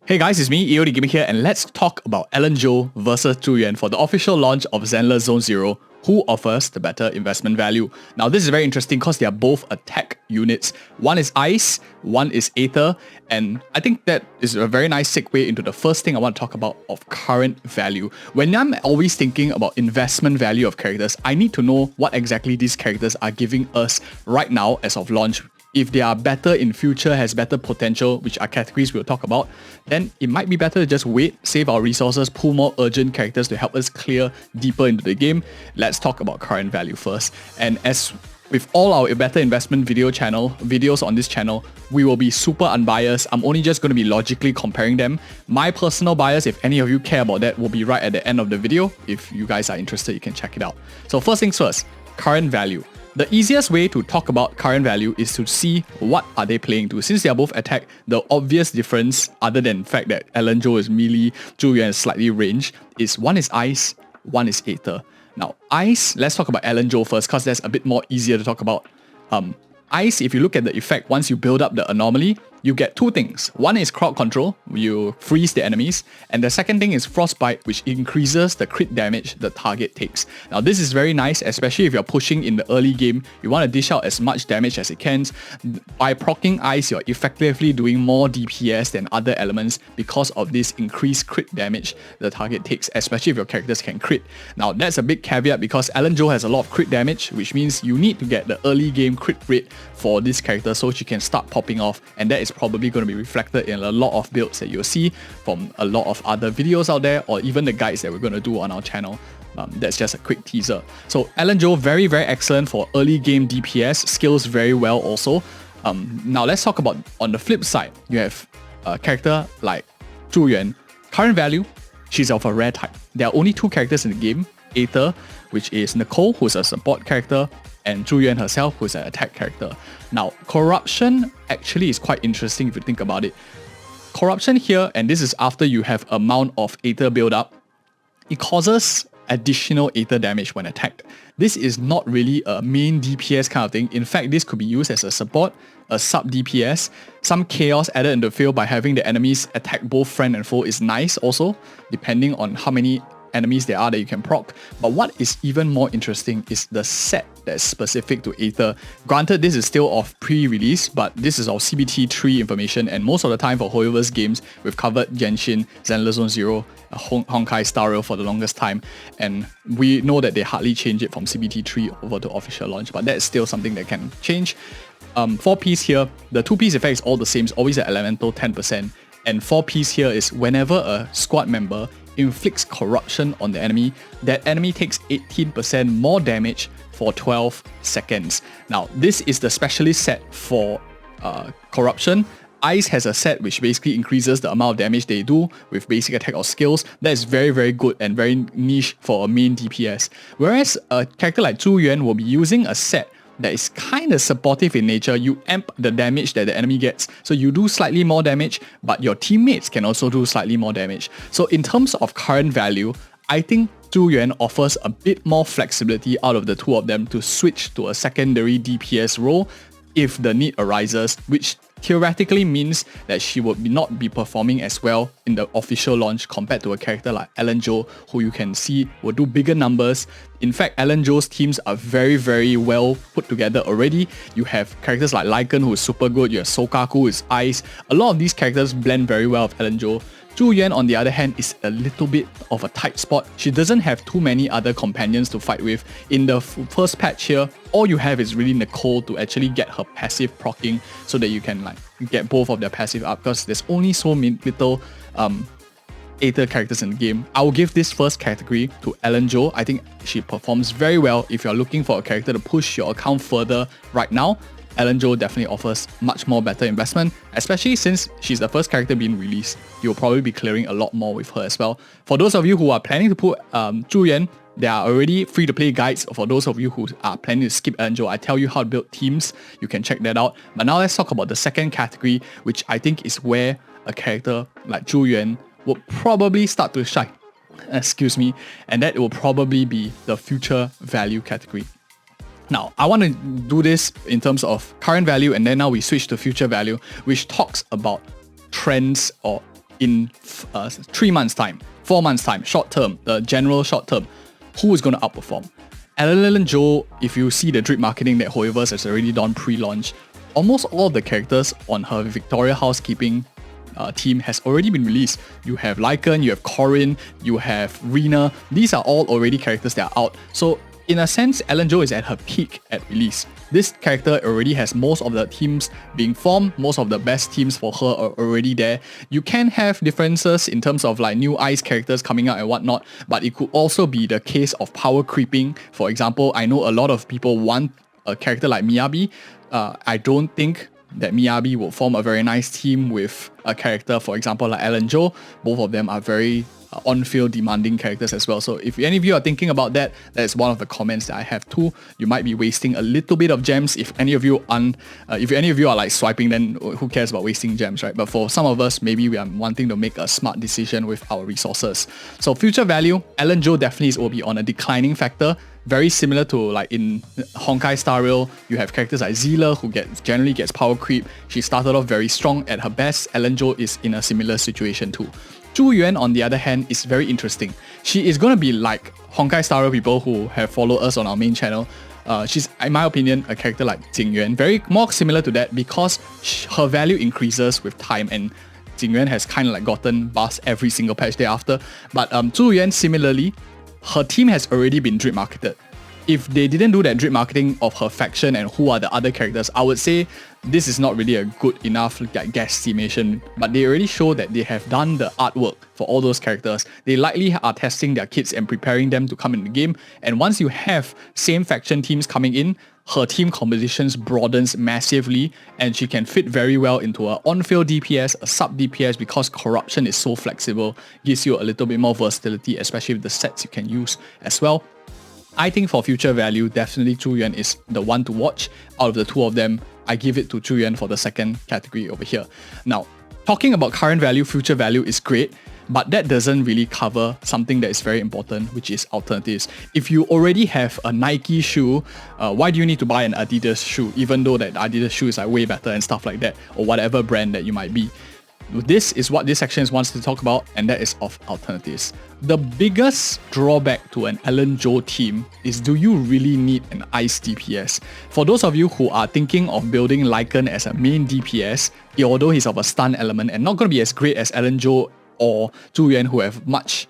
Hey guys, it's me, EODGamer here, and let's talk about Ellen Zhou versus Zhu Yuan for the official launch of Zenless Zone Zero. Who offers the better investment value? Now this is very interesting because they are both attack units. One is Ice, one is Aether, and I think that is a very nice segue into the first thing I want to talk about of current value. When I'm always thinking about investment value of characters, I need to know what exactly these characters are giving us right now as of launch. If they are better in future, has better potential, which are categories we'll talk about, then it might be better to just wait, save our resources, pull more urgent characters to help us clear deeper into the game. Let's talk about current value first. And as with all our better investment videos on this channel, we will be super unbiased. I'm only just going to be logically comparing them. My personal bias, if any of you care about that, will be right at the end of the video. If you guys are interested, you can check it out. So first things first, current value. The easiest way to talk about current value is to see what are they playing to. Since they are both attack, the obvious difference, other than the fact that Ellen Zhou is melee, Zhu Yuan is slightly range, is one is Ice, one is Aether. Now, Ice, let's talk about Ellen Zhou first because that's a bit more easier to talk about. Ice, if you look at the effect, once you build up the anomaly, you get two things. One is crowd control, you freeze the enemies, and the second thing is frostbite, which increases the crit damage the target takes. Now this is very nice, especially if you're pushing in the early game. You want to dish out as much damage as it can. By proccing Ice, you're effectively doing more DPS than other elements because of this increased crit damage the target takes, especially if your characters can crit. Now that's a big caveat because Ellen Zhou has a lot of crit damage, which means you need to get the early game crit rate for this character so she can start popping off, and that is probably going to be reflected in a lot of builds that you'll see from a lot of other videos out there, or even the guides that we're going to do on our channel. That's just a quick teaser. So Ellen Zhou, very excellent for early game DPS, scales very well also. Now let's talk about on the flip side. You have a character like Zhu Yuan. Current value, she's of a rare type. There are only two characters in the game, Aether, which is Nicole, who's a support character, and Zhu Yuan herself, who's an attack character. Now, corruption actually is quite interesting if you think about it. Corruption here, and this is after you have amount of Aether build up, it causes additional Aether damage when attacked. This is not really a main DPS kind of thing. In fact, this could be used as a support, a sub DPS. Some chaos added in the field by having the enemies attack both friend and foe is nice also, depending on how many enemies there are that you can proc. But what is even more interesting is the set that's specific to Aether. Granted, this is still of pre-release, but this is our CBT3 information, and most of the time for Hoyoverse games, we've covered Genshin, Zenless Zone Zero, Honkai Star Rail for the longest time, and we know that they hardly change it from CBT3 over to official launch, but that's still something that can change. 4-piece here, the 2-piece effect is all the same, it's always at elemental 10%, and 4-piece here is whenever a squad member inflicts corruption on the enemy, that enemy takes 18% more damage for 12 seconds. Now, this is the specialist set for corruption. Ice has a set which basically increases the amount of damage they do with basic attack or skills. That is very good and very niche for a main DPS. Whereas a character like Zhu Yuan will be using a set that is kind of supportive in nature. You amp the damage that the enemy gets, so you do slightly more damage, but your teammates can also do slightly more damage. So in terms of current value, I think Zhu Yuan offers a bit more flexibility out of the two of them to switch to a secondary DPS role if the need arises, which theoretically means that she would not be performing as well in the official launch compared to a character like Ellen Zhou, who you can see will do bigger numbers. In fact, Ellen Zhou's teams are very well put together already. You have characters like Lycan, who is super good, you have Sokaku, who is Ice. A lot of these characters blend very well with Ellen Zhou. Zhu Yuan, on the other hand, is a little bit of a tight spot. She doesn't have too many other companions to fight with. In the first patch here, all you have is really Nicole to actually get her passive proccing so that you can like get both of their passive up, because there's only so little Aether characters in the game. I will give this first category to Ellen Zhou. I think she performs very well if you're looking for a character to push your account further right now. Ellen Zhou definitely offers much more better investment, especially since she's the first character being released. You'll probably be clearing a lot more with her as well. For those of you who are planning to put Zhu Yuan, there are already free-to-play guides. For those of you who are planning to skip Ellen Zhou, I tell you how to build teams. You can check that out. But now let's talk about the second category, which I think is where a character like Zhu Yuan would probably start to shine. And that will probably be the future value category. Now, I want to do this in terms of current value, and then now we switch to future value, which talks about trends or in 3 months' time, 4 months' time, short term, the general short term, who is going to outperform? Ellen Jo, if you see the drip marketing that Hoiverse has already done pre-launch, almost all of the characters on her Victoria housekeeping team has already been released. You have Lycan, you have Corin, you have Rena. These are all already characters that are out. So in a sense, Ellen Jo is at her peak at release. This character already has most of the teams being formed, most of the best teams for her are already there. You can have differences in terms of like new ice characters coming out and whatnot, but it could also be the case of power creeping. For example, I know a lot of people want a character like Miyabi. I don't think that Miyabi will form a very nice team with a character, for example, like Ellen Jo. Both of them are very on-field demanding characters as well. So if any of you are thinking about that, that's one of the comments that I have too. You might be wasting a little bit of gems. If any of you are like swiping, then who cares about wasting gems, right? But for some of us, maybe we are wanting to make a smart decision with our resources. So future value, Ellen Jo definitely will be on a declining factor. Very similar to like in Honkai Star Rail, you have characters like Zila who generally gets power creep. She started off very strong at her best. Ellen Jo is in a similar situation too. Zhu Yuan, on the other hand, is very interesting. She is going to be like Honkai Star Rail people who have followed us on our main channel. She's, in my opinion, a character like Jing Yuan, very more similar to that because her value increases with time, and Jing Yuan has kind of like gotten buffs every single patch thereafter. But Zhu Yuan, similarly, her team has already been drip marketed. If they didn't do that drip marketing of her faction and who are the other characters, I would say this is not really a good enough guesstimation, but they already show that they have done the artwork for all those characters. They likely are testing their kits and preparing them to come in the game, and once you have same faction teams coming in, her team compositions broadens massively, and she can fit very well into a on-field DPS, a sub-DPS, because corruption is so flexible, gives you a little bit more versatility, especially with the sets you can use as well. I think for future value, definitely Zhu Yuan is the one to watch. Out of the two of them, I give it to Zhu Yuan for the second category over here. Now, talking about current value, future value is great, but that doesn't really cover something that is very important, which is alternatives. If you already have a Nike shoe, why do you need to buy an Adidas shoe, even though that Adidas shoe is like way better and stuff like that, or whatever brand that you might be? This is what this section wants to talk about, and that is of alternatives. The biggest drawback to an Ellen Jo team is, do you really need an ice DPS? For those of you who are thinking of building Lycan as a main DPS, although he's of a stun element and not going to be as great as Ellen Jo or Zhu Yuan, who have much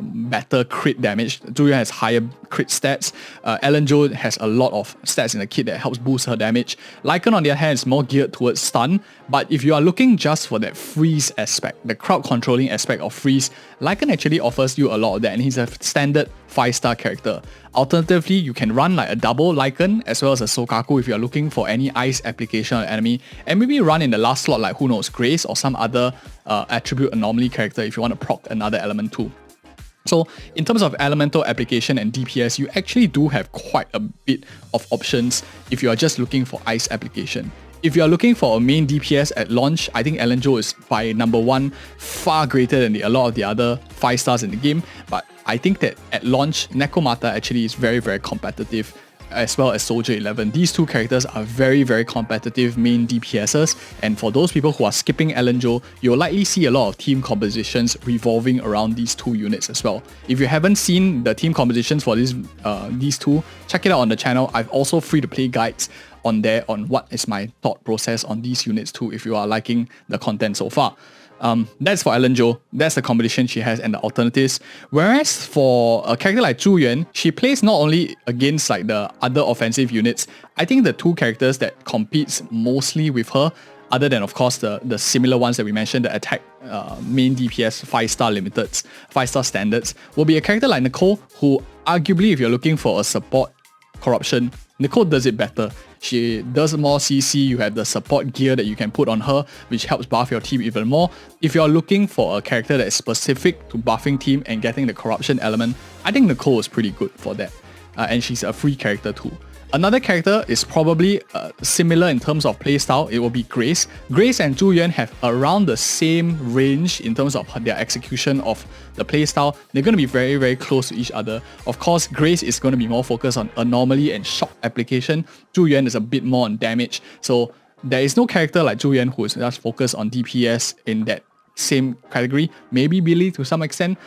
better crit damage. Zhu Yuan has higher crit stats. Ellen Jo has a lot of stats in the kit that helps boost her damage. Lycan, on the other hand, is more geared towards stun, but if you are looking just for that freeze aspect, the crowd controlling aspect of freeze, Lycan actually offers you a lot of that, and he's a standard 5-star character. Alternatively, you can run like a double Lycan as well as a Sokaku if you are looking for any ice application on enemy, and maybe run in the last slot like, who knows, Grace or some other attribute anomaly character if you want to proc another element too. So in terms of elemental application and DPS, you actually do have quite a bit of options if you are just looking for ice application. If you are looking for a main DPS at launch, I think Ellen Jo is by number 1 far greater than a lot of the other 5 stars in the game, but I think that at launch, Nekomata actually is very, very competitive, as well as Soldier 11. These two characters are very, very competitive main DPSs, and for those people who are skipping Ellen Jo, you'll likely see a lot of team compositions revolving around these two units as well. If you haven't seen the team compositions for these two, check it out on the channel. I've also free-to-play guides on there on what is my thought process on these units too, if you are liking the content so far. That's for Ellen Jo. That's the competition she has and the alternatives. Whereas for a character like Zhu Yuan, she plays not only against like the other offensive units. I think the two characters that competes mostly with her, other than of course the similar ones that we mentioned, the attack main DPS 5-star limiteds, 5-star standards, will be a character like Nicole, who arguably, if you're looking for a support corruption, Nicole does it better. She does more CC, you have the support gear that you can put on her, which helps buff your team even more. If you're looking for a character that is specific to buffing team and getting the corruption element, I think Nicole is pretty good for that. And she's a free character too. Another character is probably similar in terms of playstyle. It will be Grace. Grace and Zhu Yuan have around the same range in terms of their execution of the playstyle. They're going to be very, very close to each other. Of course, Grace is going to be more focused on anomaly and shock application. Zhu Yuan is a bit more on damage. So there is no character like Zhu Yuan who is just focused on DPS in that same category, maybe Billy to some extent.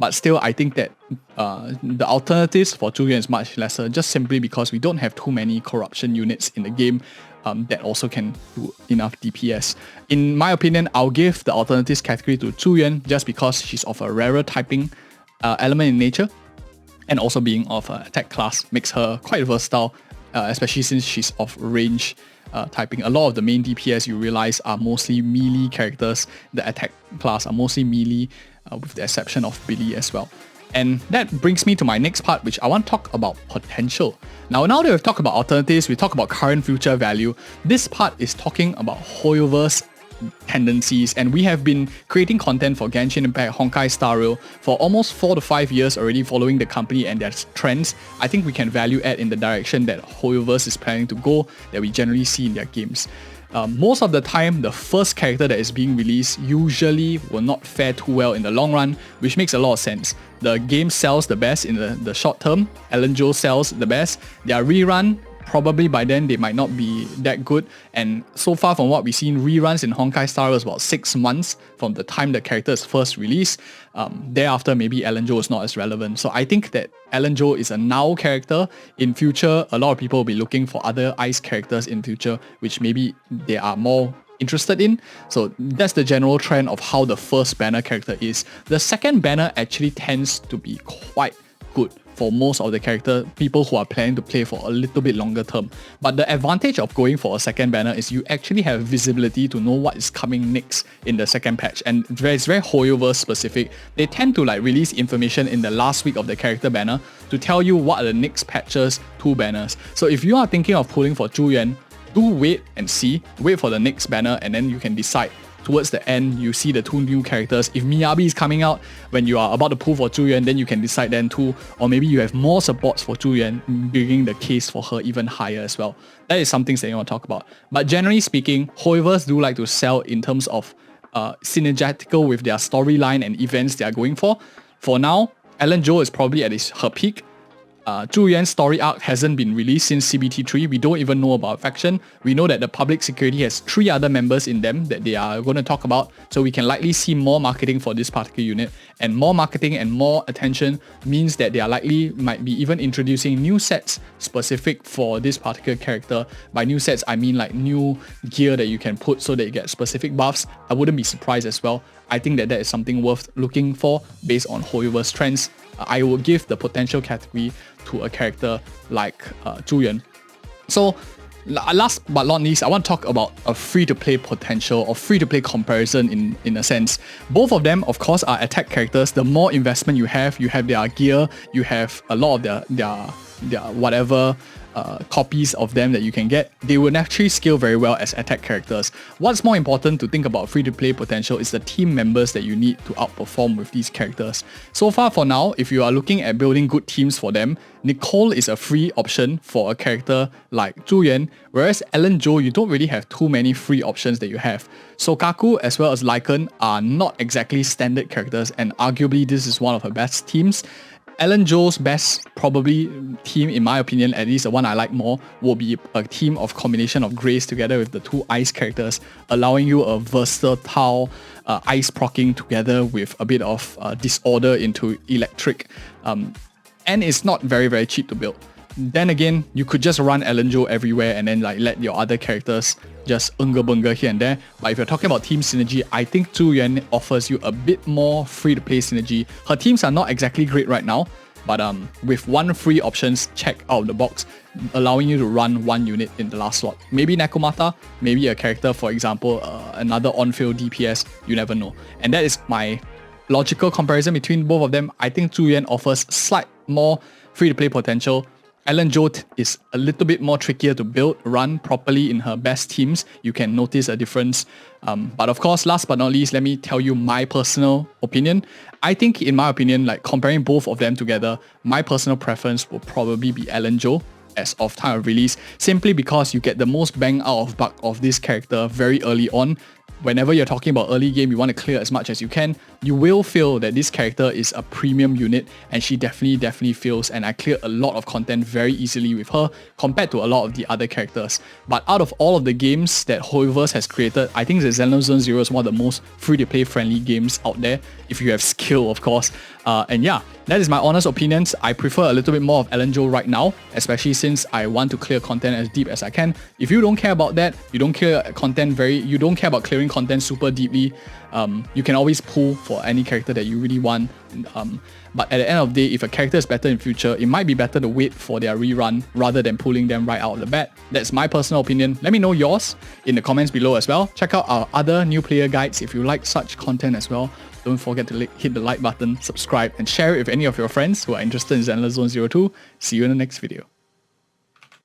But still, I think that the alternatives for Zhu Yuan is much lesser, just simply because we don't have too many corruption units in the game that also can do enough DPS. In my opinion, I'll give the alternatives category to Zhu Yuan just because she's of a rarer typing element in nature, and also being of an attack class makes her quite versatile, especially since she's of range typing. A lot of the main DPS you realize are mostly melee characters. The attack class are mostly melee, with the exception of Billy as well. And that brings me to my next part, which I want to talk about potential. Now that we've talked about alternatives, we talk about current future value. This part is talking about Hoyoverse tendencies, and we have been creating content for Genshin Impact, Honkai Star Rail for almost 4 to 5 years already, following the company and their trends. I think we can value add in the direction that Hoyoverse is planning to go, that we generally see in their games. Most of the time, the first character that is being released usually will not fare too well in the long run, which makes a lot of sense. The game sells the best in the short term. Elenjo sells the best. Their rerun, probably by then they might not be that good, and so far from what we've seen, reruns in Honkai Star Rail is about 6 months from the time the character is first released. Thereafter, maybe Elenjo is not as relevant. So I think that Elenjo is a now character. In future, a lot of people will be looking for other ice characters in future, which maybe they are more interested in. So that's the general trend of how the first banner character is. The second banner actually tends to be quite good for most of the people who are planning to play for a little bit longer term. But the advantage of going for a second banner is you actually have visibility to know what is coming next in the second patch, and it's very Hoyoverse specific. They tend to release information in the last week of the character banner to tell you what are the next patches 2 banners. So if you are thinking of pulling for Zhu Yuan, do wait and see, wait for the next banner, and then you can decide. Towards the end, you see the 2 new characters. If Miyabi is coming out when you are about to pull for Zhu Yuan, then you can decide then too. Or maybe you have more supports for Zhu Yuan, bringing the case for her even higher as well. That is something that you want to talk about. But generally speaking, Hoyoverse do like to sell in terms of synergetical with their storyline and events they are going for. For now, Elenjo is probably at her peak. Zhu Yuan's story arc hasn't been released since CBT3. We don't even know about faction. We know that the public security has 3 other members in them that they are going to talk about, so we can likely see more marketing for this particular unit. And more marketing and more attention means that they are might be even introducing new sets specific for this particular character. By new sets, I mean new gear that you can put so that you get specific buffs. I wouldn't be surprised as well. I think that is something worth looking for based on Hoyoverse trends. I will give the potential category to a character like Zhu Yuan. So last but not least, I want to talk about a free-to-play potential or free-to-play comparison in a sense. Both of them, of course, are attack characters. The more investment you have their gear, you have a lot of their whatever copies of them that you can get, they will naturally scale very well as attack characters. What's more important to think about free-to-play potential is the team members that you need to outperform with these characters. So far for now, if you are looking at building good teams for them, Nicole is a free option for a character like Zhu Yuan, whereas Elenjo, you don't really have too many free options that you have. Sokaku as well as Lycan are not exactly standard characters, and arguably this is one of her best teams. Elenjo's best probably team, in my opinion, at least the one I like more, will be a team of combination of Grace together with the 2 ice characters, allowing you a versatile ice proccing together with a bit of disorder into electric. And it's not very, very cheap to build. Then again, you could just run Elenjo everywhere and then let your other characters just bunga here and there. But if you're talking about team synergy, I think Zhu Yuan offers you a bit more free-to-play synergy. Her teams are not exactly great right now, but with 1 free options checked out of the box, allowing you to run 1 unit in the last slot. Maybe Nekomata, maybe a character, for example, another on-field DPS, you never know. And that is my logical comparison between both of them. I think Zhu Yuan offers slight more free-to-play potential. Elenjo is a little bit more trickier to build, run properly in her best teams. You can notice a difference. But of course, last but not least, let me tell you my personal opinion. I think, in my opinion, comparing both of them together, my personal preference will probably be Elenjo as of time of release, simply because you get the most bang out of buck of this character very early on. Whenever you're talking about early game, you want to clear as much as you can. you will feel that this character is a premium unit, and she definitely feels, and I cleared a lot of content very easily with her compared to a lot of the other characters. But out of all of the games that Hoyoverse has created, I think the Zenless Zone Zero is one of the most free-to-play friendly games out there, if you have skill, of course. And yeah, that is my honest opinions. I prefer a little bit more of Elanjo right now, especially since I want to clear content as deep as I can. If you don't care about that, you don't care about clearing content super deeply, you can always pull for any character that you really want. But at the end of the day, if a character is better in future, it might be better to wait for their rerun rather than pulling them right out of the bat. That's my personal opinion. Let me know yours in the comments below as well. Check out our other new player guides if you like such content as well. Don't forget to hit the like button, subscribe, and share it with any of your friends who are interested in Zenless Zone 02. See you in the next video.